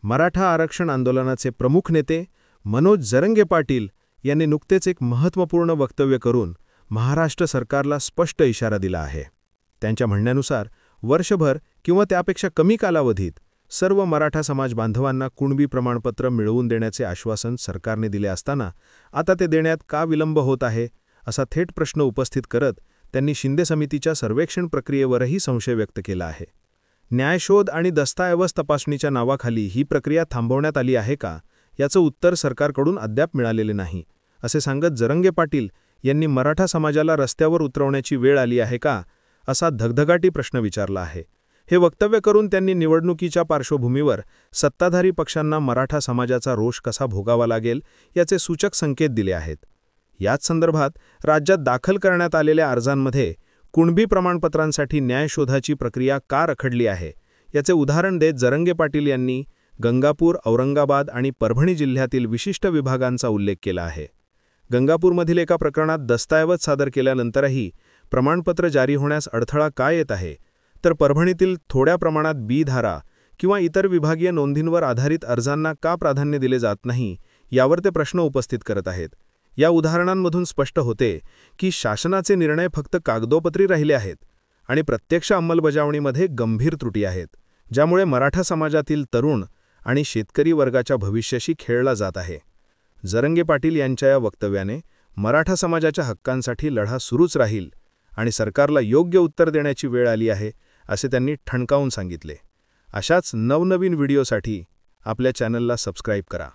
मराठा आरक्षण आंदोलनाचे प्रमुख नेते मनोज जरंगे पाटील यांनी नुकतेच एक महत्त्वपूर्ण वक्तव्य करून महाराष्ट्र सरकारला स्पष्ट इशारा दिला आहे. त्यांच्या म्हणण्यानुसार वर्षभर किंवा त्यापेक्षा कमी कालावधीत सर्व मराठा समाज बांधवांना कुणबी प्रमाणपत्र मिळवून देण्याचे आश्वासन सरकारने दिले असताना आता ते देण्यात का विलंब होत आहे, असा थेट प्रश्न उपस्थित करत त्यांनी शिंदे समितीच्या सर्वेक्षण प्रक्रियेवरही संशय व्यक्त केला आहे. न्यायशोध आणि दस्तऐवज तपासणीच्या नावाखाली ही प्रक्रिया थांबवण्यात आली आहे का, याचं उत्तर सरकारकडून अद्याप मिळालेले नाही, असे सांगत जरंगे पाटील यांनी मराठा समाजाला रस्त्यावर उतरवण्याची वेळ आली आहे का, असा धगधगाटी प्रश्न विचारला आहे. हे वक्तव्य करून त्यांनी निवडणुकीच्या पार्श्वभूमीवर सत्ताधारी पक्षांना मराठा समाजाचा रोष कसा भोगावा लागेल याचे सूचक संकेत दिले आहेत. याच संदर्भात राज्यात दाखल करण्यात आलेल्या अर्जांमध्ये कुणबी प्रमाणपत्रांसाठी न्यायशोधाची प्रक्रिया का रखडली आहे, याचे उदाहरण देत जरंगे पाटील यांनी गंगापूर, औरंगाबाद आणि परभणी जिल्ह्यातील विशिष्ट विभागांचा उल्लेख केला आहे. गंगापूरमधील एका प्रकरणात दस्तऐवज सादर केल्यानंतरही प्रमाणपत्र जारी होण्यास अडथळा का येत आहे, तर परभणीतील थोड्या प्रमाणात बी-धारा किंवा इतर विभागीय नोंदींवर आधारित अर्जांना का प्राधान्य दिले जात नाही, यावर ते प्रश्न उपस्थित करत आहेत. या उदाहरणांमधून स्पष्ट होते की शासनाचे निर्णय फक्त कागदोपत्री राहिले आहेत आणि प्रत्यक्ष अंमलबजावणीमध्ये गंभीर त्रुटी आहेत, ज्यामुळे मराठा समाजातील तरुण आणि शेतकरी वर्गाच्या भविष्याशी खेळला जात आहे. जरंगे पाटील यांच्या या वक्तव्याने मराठा समाजाच्या हक्कांसाठी लढा सुरूच राहील आणि सरकारला योग्य उत्तर देण्याची वेळ आली आहे, असे त्यांनी ठणकावून सांगितले. अशाच नवनवीन व्हिडिओसाठी आपल्या चॅनलला सबस्क्राईब करा.